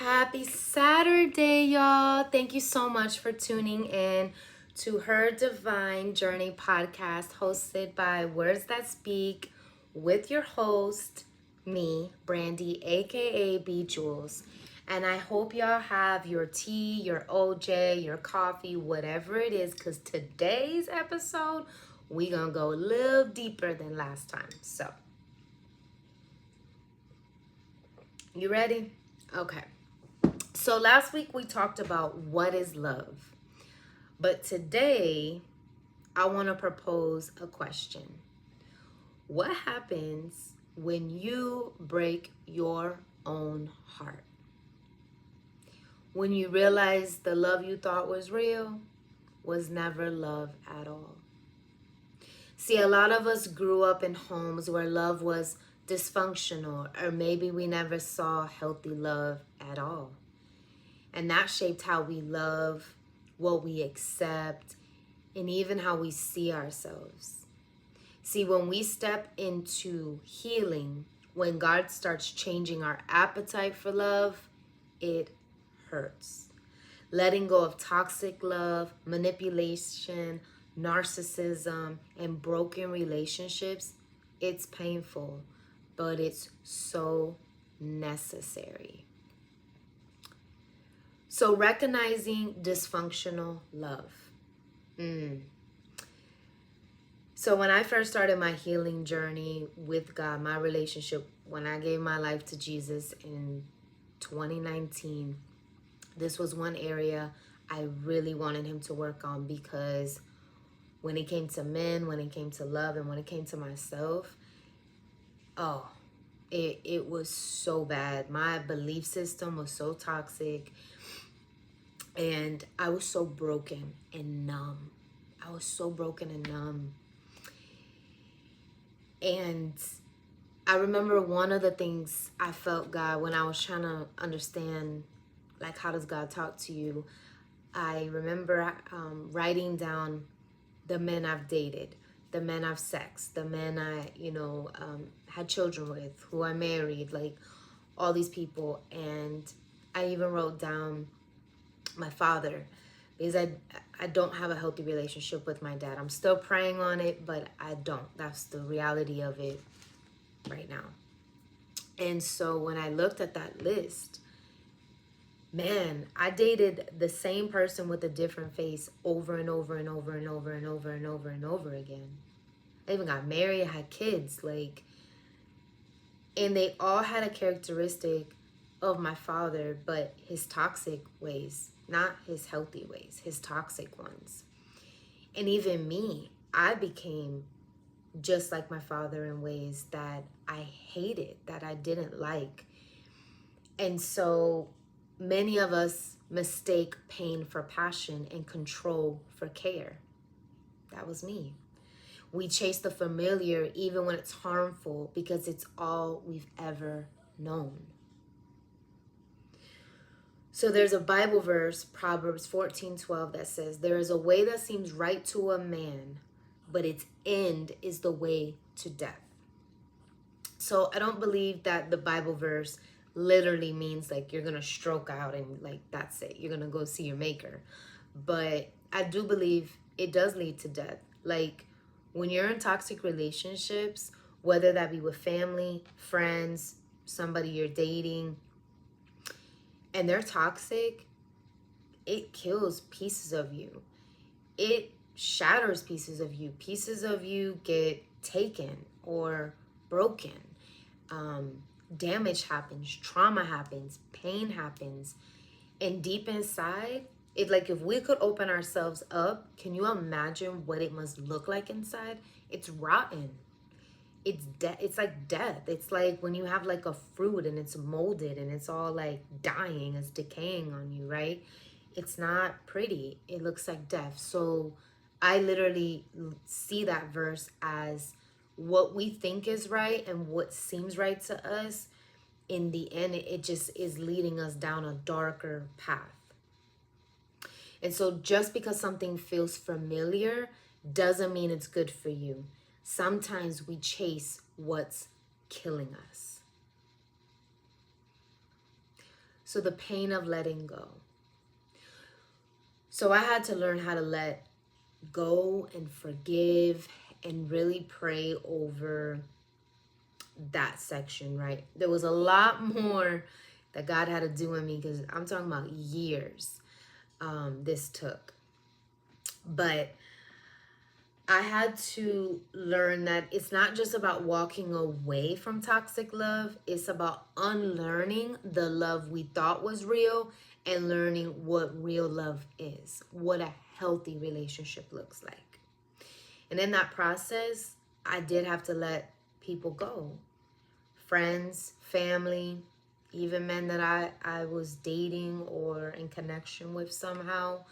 Happy Saturday, y'all. Thank you so much for tuning in to Her Divine Journey podcast hosted by Words That Speak with your host, me, Brandy, aka B Jules. And I hope y'all have your tea, your OJ, your coffee, whatever it is, because today's episode, we gonna go a little deeper than last time. So, you ready? Okay. So last week we talked about what is love. But today I want to propose a question. What happens when you break your own heart? When you realize the love you thought was real was never love at all. See, a lot of us grew up in homes where love was dysfunctional, or maybe we never saw healthy love at all. And that shaped how we love, what we accept, and even how we see ourselves. See, when we step into healing, when God starts changing our appetite for love, it hurts. Letting go of toxic love, manipulation, narcissism, and broken relationships, it's painful, but it's so necessary. So recognizing dysfunctional love. So when I first started my healing journey with God, my relationship, when I gave my life to Jesus in 2019, this was one area I really wanted him to work on, because when it came to men, when it came to love, and when it came to myself, it was so bad. My belief system was so toxic. And I was so broken and numb. And I remember one of the things I felt God, when I was trying to understand, like, how does God talk to you? I remember writing down the men I've dated, the men I've sexed, the men I, had children with, who I married, like all these people. And I even wrote down my father, because I don't have a healthy relationship with my dad. I'm still praying on it, but I don't. That's the reality of it right now. And so when I looked at that list, man, I dated the same person with a different face over and over and over and over and over and over and over again. I even got married, I had kids, and they all had a characteristic of my father, but his toxic ways, not his healthy ways, his toxic ones. And even me, I became just like my father in ways that I hated, that I didn't like. And so many of us mistake pain for passion and control for care. That was me. We chase the familiar even when it's harmful, because it's all we've ever known. So there's a Bible verse, Proverbs 14:12, that says, "There is a way that seems right to a man, but its end is the way to death." So I don't believe that the Bible verse literally means like you're going to stroke out and like that's it. You're going to go see your maker. But I do believe it does lead to death. Like when you're in toxic relationships, whether that be with family, friends, somebody you're dating, and they're toxic, it kills pieces of you. It shatters pieces of you. Pieces of you get taken or broken. Damage happens, trauma happens, pain happens. And deep inside, if we could open ourselves up, can you imagine what it must look like inside? It's rotten. It's like death. It's like when you have like a fruit and it's molded and it's all like dying, it's decaying on you, right? It's not pretty. It looks like death. So I literally see that verse as what we think is right and what seems right to us. In the end, it just is leading us down a darker path. And so just because something feels familiar doesn't mean it's good for you. Sometimes we chase what's killing us. So the pain of letting go. So I had to learn how to let go and forgive and really pray over that section, right? There was a lot more that God had to do in me, because I'm talking about years this took. But I had to learn that it's not just about walking away from toxic love. It's about unlearning the love we thought was real and learning what real love is, what a healthy relationship looks like. And in that process, I did have to let people go. Friends, family, even men that I was dating or in connection with somehow.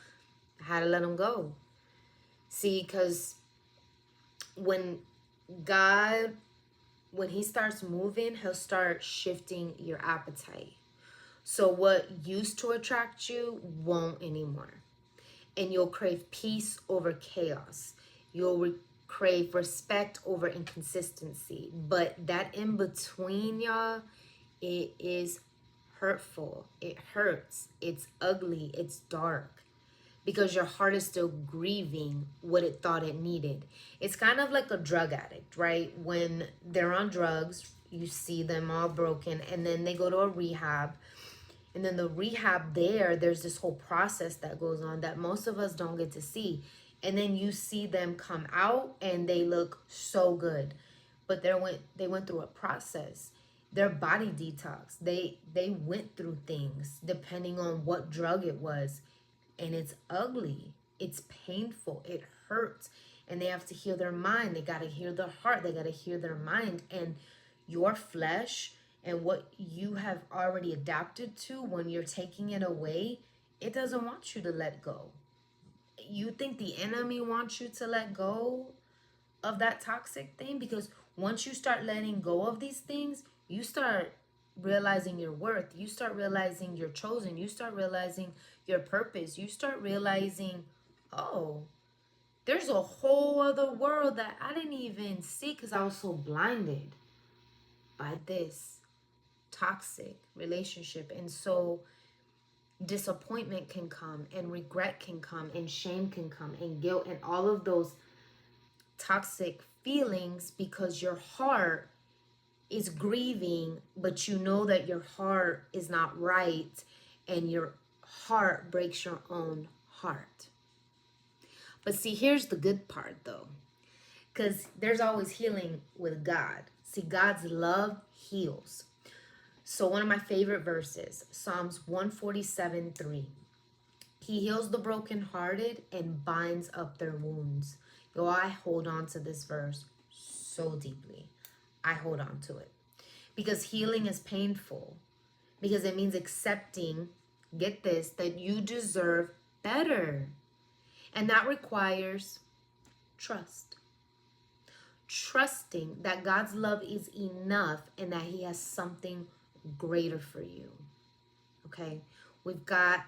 I had to let them go. See, because when God, when he starts moving, he'll start shifting your appetite. So what used to attract you won't anymore. And you'll crave peace over chaos. You'll crave respect over inconsistency. But that in between, y'all, it is hurtful. It hurts. It's ugly. It's dark. Because your heart is still grieving what it thought it needed. It's kind of like a drug addict, right? When they're on drugs, you see them all broken, and then they go to a rehab. And then the rehab there's this whole process that goes on that most of us don't get to see. And then you see them come out and they look so good. But they went through a process. Their body detox. They went through things depending on what drug it was. And it's ugly. It's painful. It hurts. And they have to heal their mind. They got to heal their heart. They got to heal their mind. And your flesh and what you have already adapted to, when you're taking it away, it doesn't want you to let go. You think the enemy wants you to let go of that toxic thing? Because once you start letting go of these things, you start realizing your worth. You start realizing you're chosen. You start realizing your purpose. You start realizing, oh, there's a whole other world that I didn't even see because I was so blinded by this toxic relationship. And so disappointment can come, and regret can come, and shame can come, and guilt, and all of those toxic feelings, because your heart is grieving, but you know that your heart is not right, and your heart breaks your own heart. But see, here's the good part though, because there's always healing with God. See, God's love heals. So one of my favorite verses, Psalms 147:3. He heals the brokenhearted and binds up their wounds. Yo, I hold on to this verse so deeply. I hold on to it. Because healing is painful. Because it means accepting, get this, that you deserve better. And that requires trust. Trusting that God's love is enough and that he has something greater for you. Okay? We've got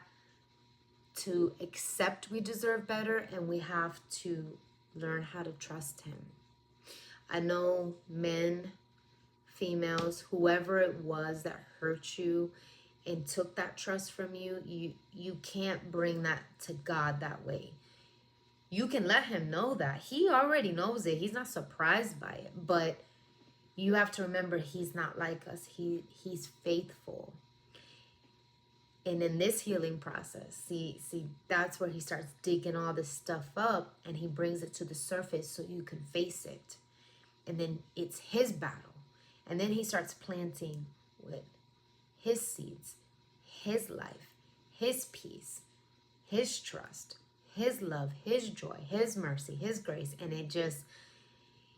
to accept we deserve better, and we have to learn how to trust him. I know men, females, whoever it was that hurt you and took that trust from you, you can't bring that to God that way. You can let him know that. He already knows it. He's not surprised by it. But you have to remember, he's not like us. He's faithful. And in this healing process, see, that's where he starts digging all this stuff up, and he brings it to the surface so you can face it. And then it's his battle. And then he starts planting with his seeds, his life, his peace, his trust, his love, his joy, his mercy, his grace. And it just,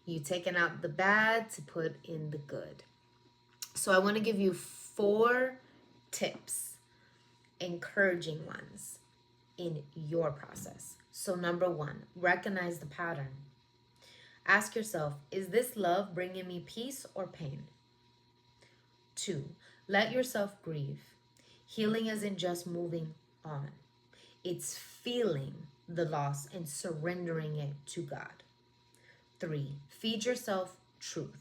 you taking out the bad to put in the good. So I want to give you 4 tips, encouraging ones in your process. So number 1, recognize the pattern. Ask yourself, is this love bringing me peace or pain? 2, let yourself grieve. Healing isn't just moving on. It's feeling the loss and surrendering it to God. 3, feed yourself truth.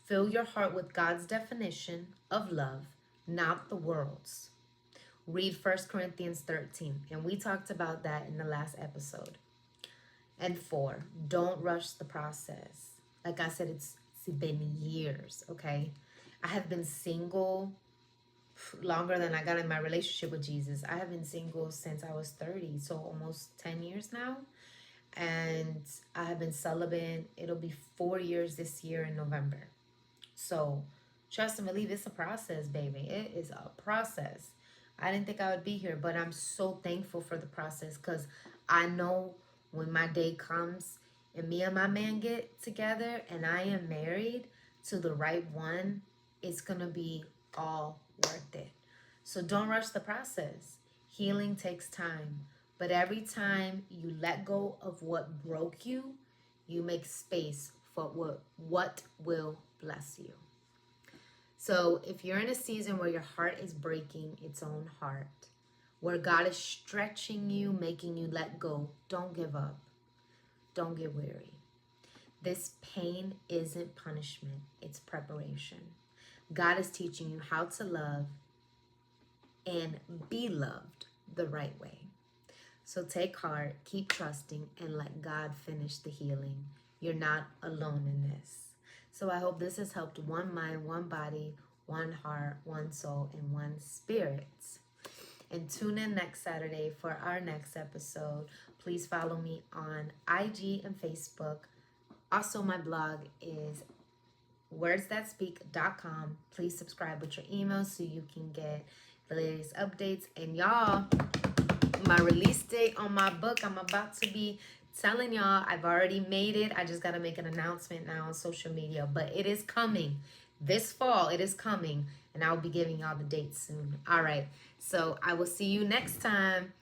Fill your heart with God's definition of love, not the world's. read 1 Corinthians 13. And we talked about that in the last episode. And 4, don't rush the process. Like I said, it's been years, okay? I have been single longer than I got in my relationship with Jesus. I have been single since I was 30, so almost 10 years now. And I have been celibate. It'll be 4 years this year in November. So trust and believe, it's a process, baby. It is a process. I didn't think I would be here, but I'm so thankful for the process, because I know when my day comes and me and my man get together and I am married to the right one, it's going to be all worth it. So don't rush the process. Healing takes time. But every time you let go of what broke you, you make space for what will bless you. So if you're in a season where your heart is breaking its own heart, where God is stretching you, making you let go, don't give up. Don't get weary. This pain isn't punishment, it's preparation. God is teaching you how to love and be loved the right way. So take heart, keep trusting, and let God finish the healing. You're not alone in this. So I hope this has helped one mind, one body, one heart, one soul, and one spirit. And tune in next Saturday for our next episode. Please follow me on IG and Facebook. Also, my blog is wordsthatspeak.com. Please subscribe with your email so you can get the latest updates. And y'all, my release date on my book, I'm about to be telling y'all, I've already made it. I just got to make an announcement now on social media, but it is coming this fall. It is coming, and I'll be giving y'all the date soon. All right, so I will see you next time.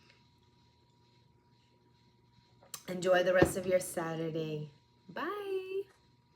Enjoy the rest of your Saturday. Bye.